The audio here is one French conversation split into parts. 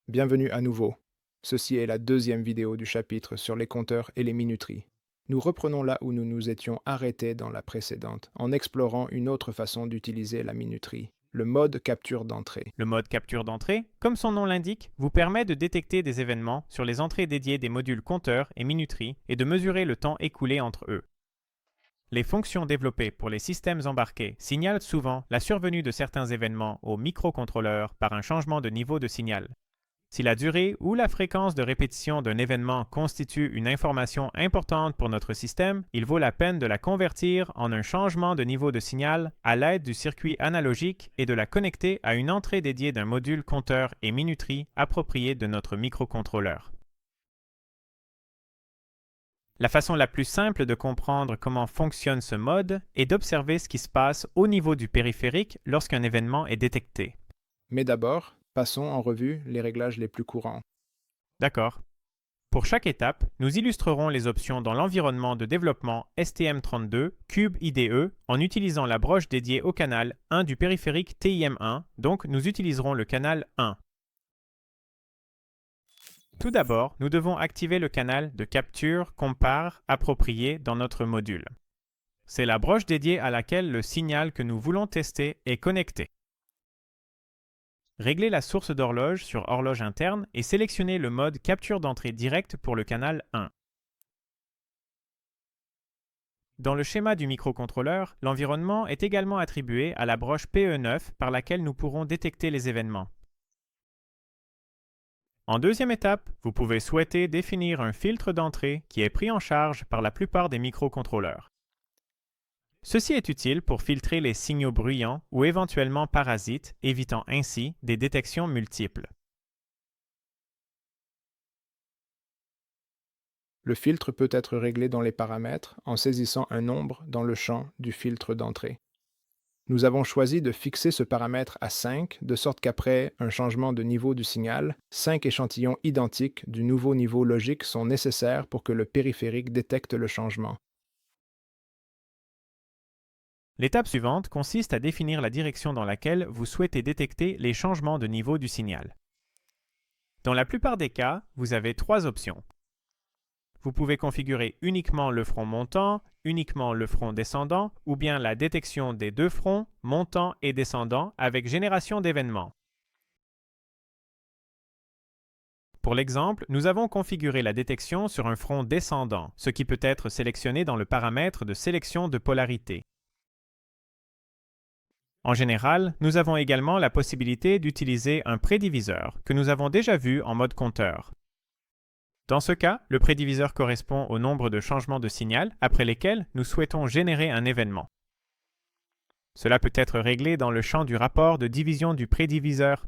Bienvenue à nouveau. Ceci est la deuxième vidéo du chapitre sur les compteurs et les minuteries. Nous reprenons là où nous nous étions arrêtés dans la précédente, en explorant une autre façon d'utiliser la minuterie, le mode capture d'entrée. Le mode capture d'entrée, comme son nom l'indique, vous permet de détecter des événements sur les entrées dédiées des modules compteurs et minuterie et de mesurer le temps écoulé entre eux. Les fonctions développées pour les systèmes embarqués signalent souvent la survenue de certains événements au microcontrôleur par un changement de niveau de signal. Si la durée ou la fréquence de répétition d'un événement constitue une information importante pour notre système, il vaut la peine de la convertir en un changement de niveau de signal à l'aide du circuit analogique et de la connecter à une entrée dédiée d'un module compteur et minuterie approprié de notre microcontrôleur. La façon la plus simple de comprendre comment fonctionne ce mode est d'observer ce qui se passe au niveau du périphérique lorsqu'un événement est détecté. Mais d'abord, passons en revue les réglages les plus courants. D'accord. Pour chaque étape, nous illustrerons les options dans l'environnement de développement STM32 Cube IDE en utilisant la broche dédiée au canal 1 du périphérique TIM1, donc nous utiliserons le canal 1. Tout d'abord, nous devons activer le canal de capture compare approprié dans notre module. C'est la broche dédiée à laquelle le signal que nous voulons tester est connecté. Réglez la source d'horloge sur horloge interne et sélectionnez le mode capture d'entrée directe pour le canal 1. Dans le schéma du microcontrôleur, l'environnement est également attribué à la broche PE9 par laquelle nous pourrons détecter les événements. En deuxième étape, vous pouvez souhaiter définir un filtre d'entrée qui est pris en charge par la plupart des microcontrôleurs. Ceci est utile pour filtrer les signaux bruyants ou éventuellement parasites, évitant ainsi des détections multiples. Le filtre peut être réglé dans les paramètres en saisissant un nombre dans le champ du filtre d'entrée. Nous avons choisi de fixer ce paramètre à 5, de sorte qu'après un changement de niveau du signal, 5 échantillons identiques du nouveau niveau logique sont nécessaires pour que le périphérique détecte le changement. L'étape suivante consiste à définir la direction dans laquelle vous souhaitez détecter les changements de niveau du signal. Dans la plupart des cas, vous avez trois options. Vous pouvez configurer uniquement le front montant, uniquement le front descendant, ou bien la détection des deux fronts, montant et descendant, avec génération d'événements. Pour l'exemple, nous avons configuré la détection sur un front descendant, ce qui peut être sélectionné dans le paramètre de sélection de polarité. En général, nous avons également la possibilité d'utiliser un prédiviseur, que nous avons déjà vu en mode compteur. Dans ce cas, le prédiviseur correspond au nombre de changements de signal après lesquels nous souhaitons générer un événement. Cela peut être réglé dans le champ du rapport de division du prédiviseur.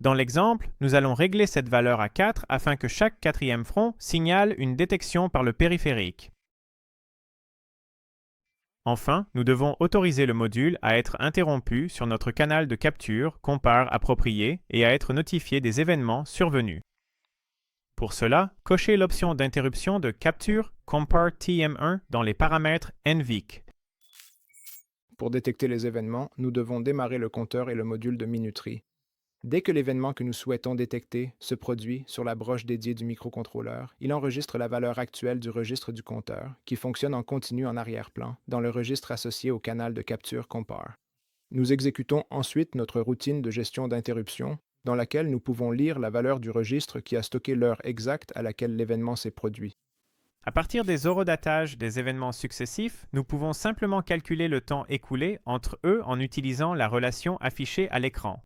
Dans l'exemple, nous allons régler cette valeur à 4 afin que chaque quatrième front signale une détection par le périphérique. Enfin, nous devons autoriser le module à être interrompu sur notre canal de capture compare approprié et à être notifié des événements survenus. Pour cela, cochez l'option d'interruption de capture compare TM1 dans les paramètres NVIC. Pour détecter les événements, nous devons démarrer le compteur et le module de minuterie. Dès que l'événement que nous souhaitons détecter se produit sur la broche dédiée du microcontrôleur, il enregistre la valeur actuelle du registre du compteur, qui fonctionne en continu en arrière-plan, dans le registre associé au canal de capture compare. Nous exécutons ensuite notre routine de gestion d'interruption, dans laquelle nous pouvons lire la valeur du registre qui a stocké l'heure exacte à laquelle l'événement s'est produit. À partir des horodatages des événements successifs, nous pouvons simplement calculer le temps écoulé entre eux en utilisant la relation affichée à l'écran.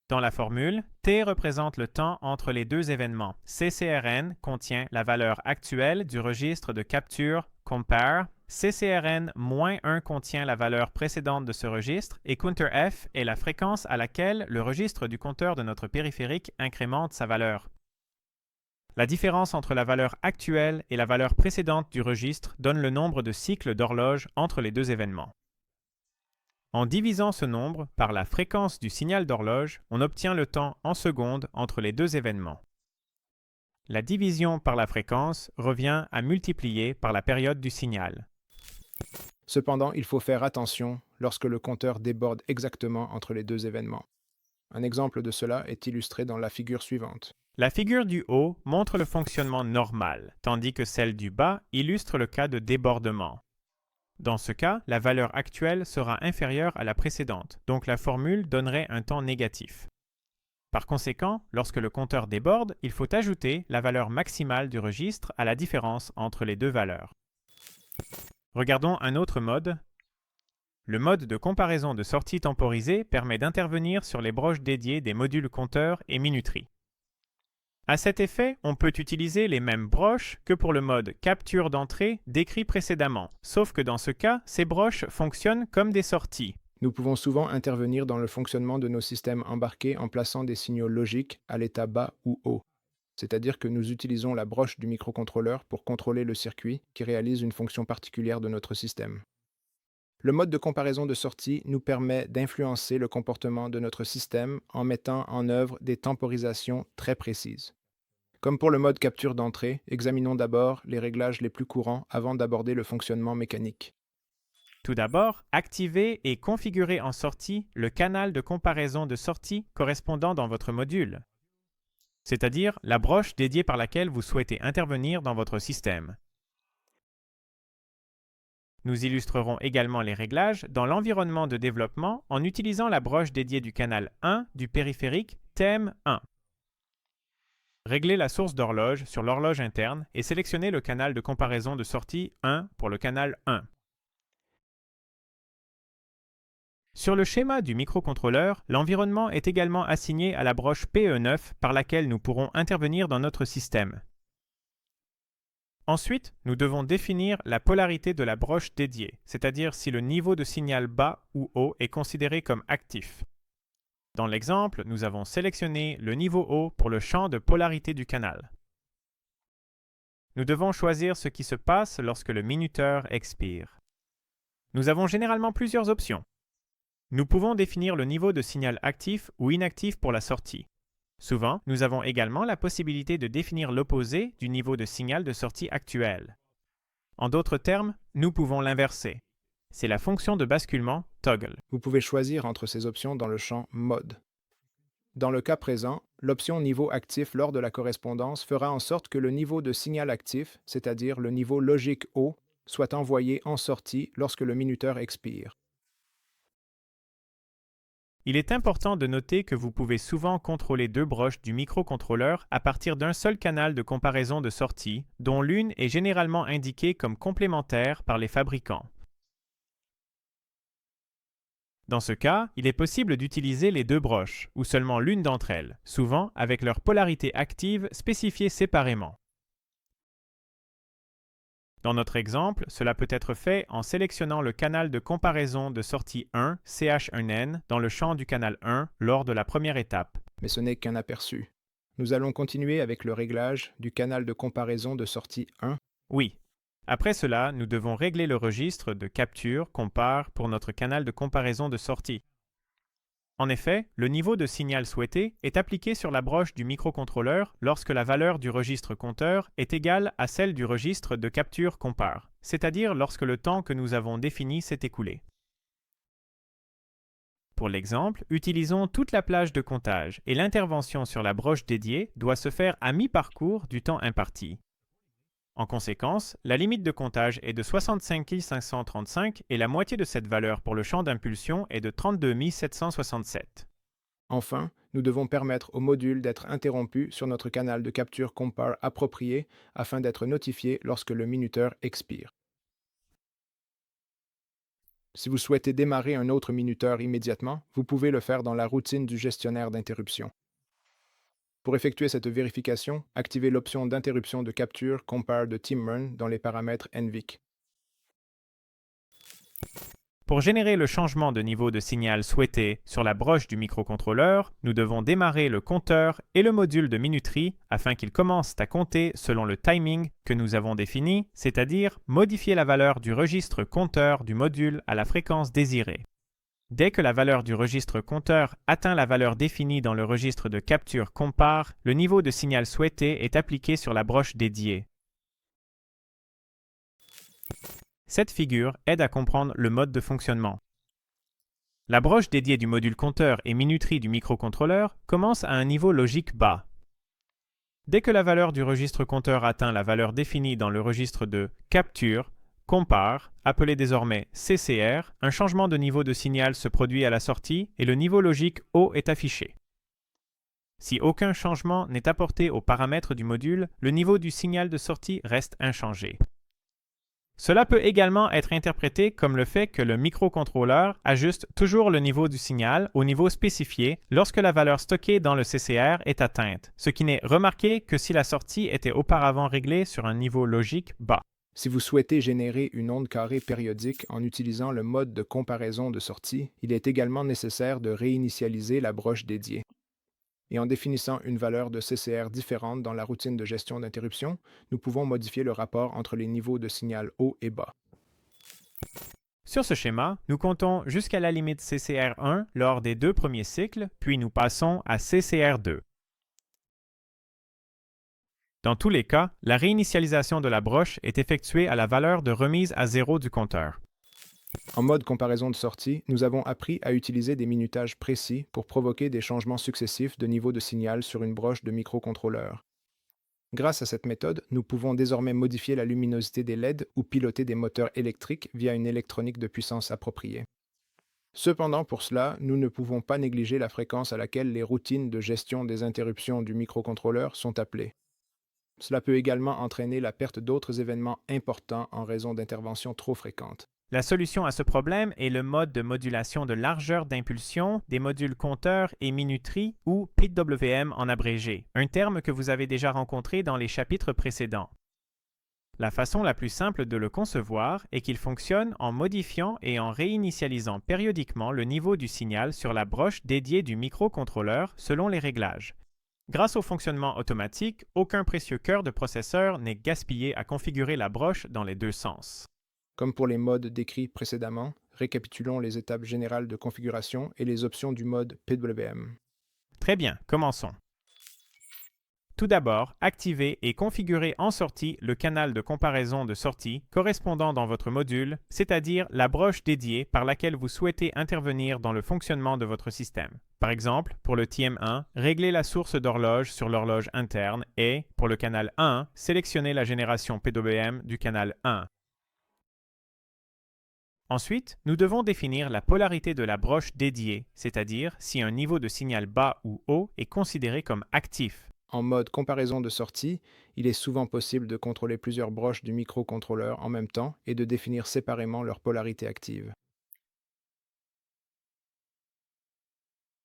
Dans la formule, T représente le temps entre les deux événements. CCRN contient la valeur actuelle du registre de capture compare. CCRN-1 contient la valeur précédente de ce registre et CounterF est la fréquence à laquelle le registre du compteur de notre périphérique incrémente sa valeur. La différence entre la valeur actuelle et la valeur précédente du registre donne le nombre de cycles d'horloge entre les deux événements. En divisant ce nombre par la fréquence du signal d'horloge, on obtient le temps en secondes entre les deux événements. La division par la fréquence revient à multiplier par la période du signal. Cependant, il faut faire attention lorsque le compteur déborde exactement entre les deux événements. Un exemple de cela est illustré dans la figure suivante. La figure du haut montre le fonctionnement normal, tandis que celle du bas illustre le cas de débordement. Dans ce cas, la valeur actuelle sera inférieure à la précédente, donc la formule donnerait un temps négatif. Par conséquent, lorsque le compteur déborde, il faut ajouter la valeur maximale du registre à la différence entre les deux valeurs. Regardons un autre mode. Le mode de comparaison de sortie temporisée permet d'intervenir sur les broches dédiées des modules compteur et minuterie. À cet effet, on peut utiliser les mêmes broches que pour le mode capture d'entrée décrit précédemment, sauf que dans ce cas, ces broches fonctionnent comme des sorties. Nous pouvons souvent intervenir dans le fonctionnement de nos systèmes embarqués en plaçant des signaux logiques à l'état bas ou haut. C'est-à-dire que nous utilisons la broche du microcontrôleur pour contrôler le circuit qui réalise une fonction particulière de notre système. Le mode de comparaison de sortie nous permet d'influencer le comportement de notre système en mettant en œuvre des temporisations très précises. Comme pour le mode capture d'entrée, examinons d'abord les réglages les plus courants avant d'aborder le fonctionnement mécanique. Tout d'abord, activez et configurez en sortie le canal de comparaison de sortie correspondant dans votre module, c'est-à-dire la broche dédiée par laquelle vous souhaitez intervenir dans votre système. Nous illustrerons également les réglages dans l'environnement de développement en utilisant la broche dédiée du canal 1 du périphérique TEM 1. Réglez la source d'horloge sur l'horloge interne et sélectionnez le canal de comparaison de sortie 1 pour le canal 1. Sur le schéma du microcontrôleur, l'environnement est également assigné à la broche PE9 par laquelle nous pourrons intervenir dans notre système. Ensuite, nous devons définir la polarité de la broche dédiée, c'est-à-dire si le niveau de signal bas ou haut est considéré comme actif. Dans l'exemple, nous avons sélectionné le niveau haut pour le champ de polarité du canal. Nous devons choisir ce qui se passe lorsque le minuteur expire. Nous avons généralement plusieurs options. Nous pouvons définir le niveau de signal actif ou inactif pour la sortie. Souvent, nous avons également la possibilité de définir l'opposé du niveau de signal de sortie actuel. En d'autres termes, nous pouvons l'inverser. C'est la fonction de basculement toggle. Vous pouvez choisir entre ces options dans le champ Mode. Dans le cas présent, l'option niveau actif lors de la correspondance fera en sorte que le niveau de signal actif, c'est-à-dire le niveau logique haut, soit envoyé en sortie lorsque le minuteur expire. Il est important de noter que vous pouvez souvent contrôler deux broches du microcontrôleur à partir d'un seul canal de comparaison de sortie, dont l'une est généralement indiquée comme complémentaire par les fabricants. Dans ce cas, il est possible d'utiliser les deux broches, ou seulement l'une d'entre elles, souvent avec leur polarité active spécifiée séparément. Dans notre exemple, cela peut être fait en sélectionnant le canal de comparaison de sortie 1, CH1N, dans le champ du canal 1 lors de la première étape. Mais ce n'est qu'un aperçu. Nous allons continuer avec le réglage du canal de comparaison de sortie 1. Oui. Après cela, nous devons régler le registre de capture compare pour notre canal de comparaison de sortie. En effet, le niveau de signal souhaité est appliqué sur la broche du microcontrôleur lorsque la valeur du registre compteur est égale à celle du registre de capture compare, c'est-à-dire lorsque le temps que nous avons défini s'est écoulé. Pour l'exemple, utilisons toute la plage de comptage et l'intervention sur la broche dédiée doit se faire à mi-parcours du temps imparti. En conséquence, la limite de comptage est de 65 535 et la moitié de cette valeur pour le champ d'impulsion est de 32 767. Enfin, nous devons permettre au module d'être interrompu sur notre canal de capture compare approprié afin d'être notifié lorsque le minuteur expire. Si vous souhaitez démarrer un autre minuteur immédiatement, vous pouvez le faire dans la routine du gestionnaire d'interruption. Pour effectuer cette vérification, activez l'option d'interruption de capture compare de Timmern dans les paramètres NVIC. Pour générer le changement de niveau de signal souhaité sur la broche du microcontrôleur, nous devons démarrer le compteur et le module de minuterie afin qu'ils commencent à compter selon le timing que nous avons défini, c'est-à-dire modifier la valeur du registre compteur du module à la fréquence désirée. Dès que la valeur du registre compteur atteint la valeur définie dans le registre de capture compare, le niveau de signal souhaité est appliqué sur la broche dédiée. Cette figure aide à comprendre le mode de fonctionnement. La broche dédiée du module compteur et minuterie du microcontrôleur commence à un niveau logique bas. Dès que la valeur du registre compteur atteint la valeur définie dans le registre de capture, compare, appelé désormais CCR, un changement de niveau de signal se produit à la sortie et le niveau logique haut est affiché. Si aucun changement n'est apporté aux paramètres du module, le niveau du signal de sortie reste inchangé. Cela peut également être interprété comme le fait que le microcontrôleur ajuste toujours le niveau du signal au niveau spécifié lorsque la valeur stockée dans le CCR est atteinte, ce qui n'est remarqué que si la sortie était auparavant réglée sur un niveau logique bas. Si vous souhaitez générer une onde carrée périodique en utilisant le mode de comparaison de sortie, il est également nécessaire de réinitialiser la broche dédiée. Et en définissant une valeur de CCR différente dans la routine de gestion d'interruption, nous pouvons modifier le rapport entre les niveaux de signal haut et bas. Sur ce schéma, nous comptons jusqu'à la limite CCR1 lors des 2 premiers cycles, puis nous passons à CCR2. Dans tous les cas, la réinitialisation de la broche est effectuée à la valeur de remise à 0 du compteur. En mode comparaison de sortie, nous avons appris à utiliser des minutages précis pour provoquer des changements successifs de niveau de signal sur une broche de microcontrôleur. Grâce à cette méthode, nous pouvons désormais modifier la luminosité des LED ou piloter des moteurs électriques via une électronique de puissance appropriée. Cependant, pour cela, nous ne pouvons pas négliger la fréquence à laquelle les routines de gestion des interruptions du microcontrôleur sont appelées. Cela peut également entraîner la perte d'autres événements importants en raison d'interventions trop fréquentes. La solution à ce problème est le mode de modulation de largeur d'impulsion des modules compteurs et minuterie ou PWM en abrégé, un terme que vous avez déjà rencontré dans les chapitres précédents. La façon la plus simple de le concevoir est qu'il fonctionne en modifiant et en réinitialisant périodiquement le niveau du signal sur la broche dédiée du microcontrôleur selon les réglages. Grâce au fonctionnement automatique, aucun précieux cœur de processeur n'est gaspillé à configurer la broche dans les deux sens. Comme pour les modes décrits précédemment, récapitulons les étapes générales de configuration et les options du mode PWM. Très bien, commençons. Tout d'abord, activez et configurez en sortie le canal de comparaison de sortie correspondant dans votre module, c'est-à-dire la broche dédiée par laquelle vous souhaitez intervenir dans le fonctionnement de votre système. Par exemple, pour le TM1, réglez la source d'horloge sur l'horloge interne et, pour le canal 1, sélectionnez la génération PWM du canal 1. Ensuite, nous devons définir la polarité de la broche dédiée, c'est-à-dire si un niveau de signal bas ou haut est considéré comme actif. En mode comparaison de sortie, il est souvent possible de contrôler plusieurs broches du microcontrôleur en même temps et de définir séparément leur polarité active.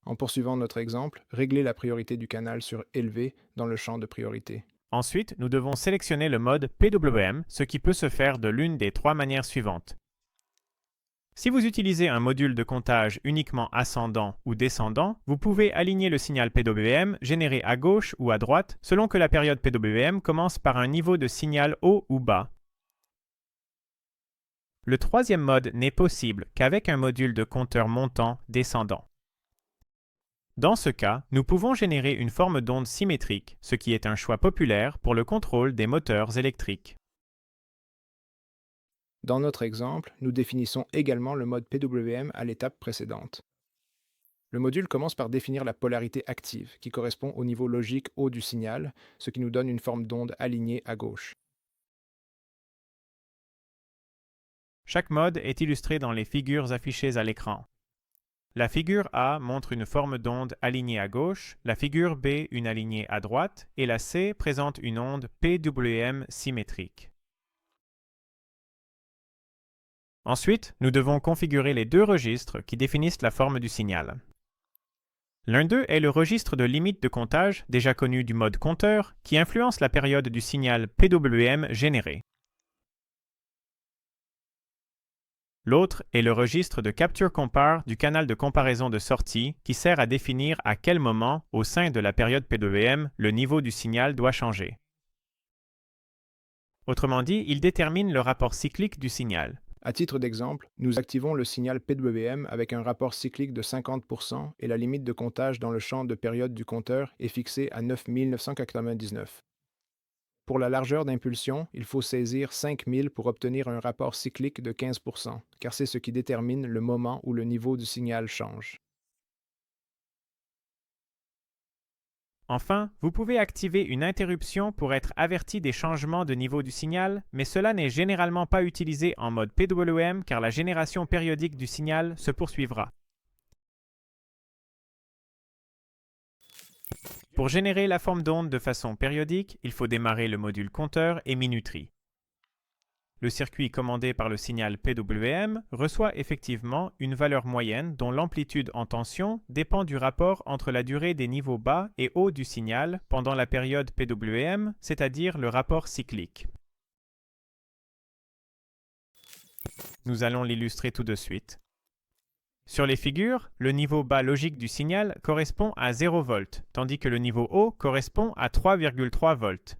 En poursuivant notre exemple, réglez la priorité du canal sur élevé dans le champ de priorité. Ensuite, nous devons sélectionner le mode PWM, ce qui peut se faire de l'une des 3 manières suivantes. Si vous utilisez un module de comptage uniquement ascendant ou descendant, vous pouvez aligner le signal PWM généré à gauche ou à droite selon que la période PWM commence par un niveau de signal haut ou bas. Le troisième mode n'est possible qu'avec un module de compteur montant descendant. Dans ce cas, nous pouvons générer une forme d'onde symétrique, ce qui est un choix populaire pour le contrôle des moteurs électriques. Dans notre exemple, nous définissons également le mode PWM à l'étape précédente. Le module commence par définir la polarité active, qui correspond au niveau logique haut du signal, ce qui nous donne une forme d'onde alignée à gauche. Chaque mode est illustré dans les figures affichées à l'écran. La figure A montre une forme d'onde alignée à gauche, la figure B une alignée à droite et la C présente une onde PWM symétrique. Ensuite, nous devons configurer les 2 registres qui définissent la forme du signal. L'un d'eux est le registre de limite de comptage, déjà connu du mode compteur, qui influence la période du signal PWM généré. L'autre est le registre de capture compare du canal de comparaison de sortie qui sert à définir à quel moment, au sein de la période PWM, le niveau du signal doit changer. Autrement dit, il détermine le rapport cyclique du signal. À titre d'exemple, nous activons le signal PWM avec un rapport cyclique de 50% et la limite de comptage dans le champ de période du compteur est fixée à 9999. Pour la largeur d'impulsion, il faut saisir 5000 pour obtenir un rapport cyclique de 15 car c'est ce qui détermine le moment où le niveau du signal change. Enfin, vous pouvez activer une interruption pour être averti des changements de niveau du signal, mais cela n'est généralement pas utilisé en mode PWM car la génération périodique du signal se poursuivra. Pour générer la forme d'onde de façon périodique, il faut démarrer le module compteur et minuterie. Le circuit commandé par le signal PWM reçoit effectivement une valeur moyenne dont l'amplitude en tension dépend du rapport entre la durée des niveaux bas et hauts du signal pendant la période PWM, c'est-à-dire le rapport cyclique. Nous allons l'illustrer tout de suite. Sur les figures, le niveau bas logique du signal correspond à 0 V, tandis que le niveau haut correspond à 3,3 volts.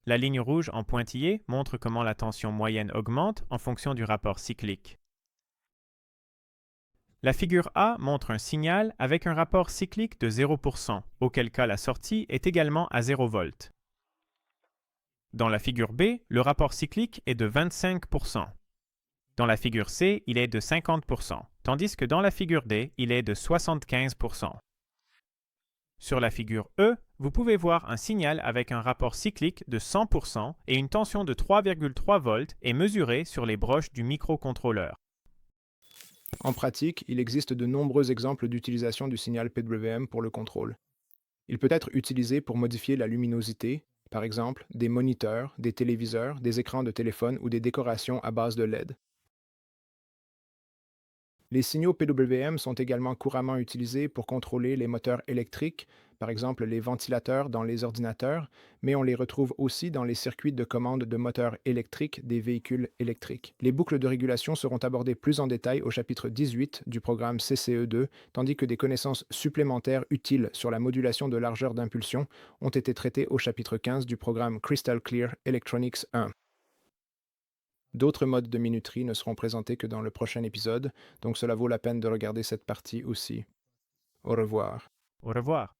La ligne rouge en pointillé montre comment la tension moyenne augmente en fonction du rapport cyclique. La figure A montre un signal avec un rapport cyclique de 0%, auquel cas la sortie est également à 0 V. Dans la figure B, le rapport cyclique est de 25%. Dans la figure C, il est de 50%, tandis que dans la figure D, il est de 75%. Sur la figure E, vous pouvez voir un signal avec un rapport cyclique de 100% et une tension de 3,3 volts est mesurée sur les broches du microcontrôleur. En pratique, il existe de nombreux exemples d'utilisation du signal PWM pour le contrôle. Il peut être utilisé pour modifier la luminosité, par exemple des moniteurs, des téléviseurs, des écrans de téléphone ou des décorations à base de LED. Les signaux PWM sont également couramment utilisés pour contrôler les moteurs électriques, par exemple les ventilateurs dans les ordinateurs, mais on les retrouve aussi dans les circuits de commande de moteurs électriques des véhicules électriques. Les boucles de régulation seront abordées plus en détail au chapitre 18 du programme CCE2, tandis que des connaissances supplémentaires utiles sur la modulation de largeur d'impulsion ont été traitées au chapitre 15 du programme Crystal Clear Electronics 1. D'autres modes de minuterie ne seront présentés que dans le prochain épisode, donc cela vaut la peine de regarder cette partie aussi. Au revoir. Au revoir.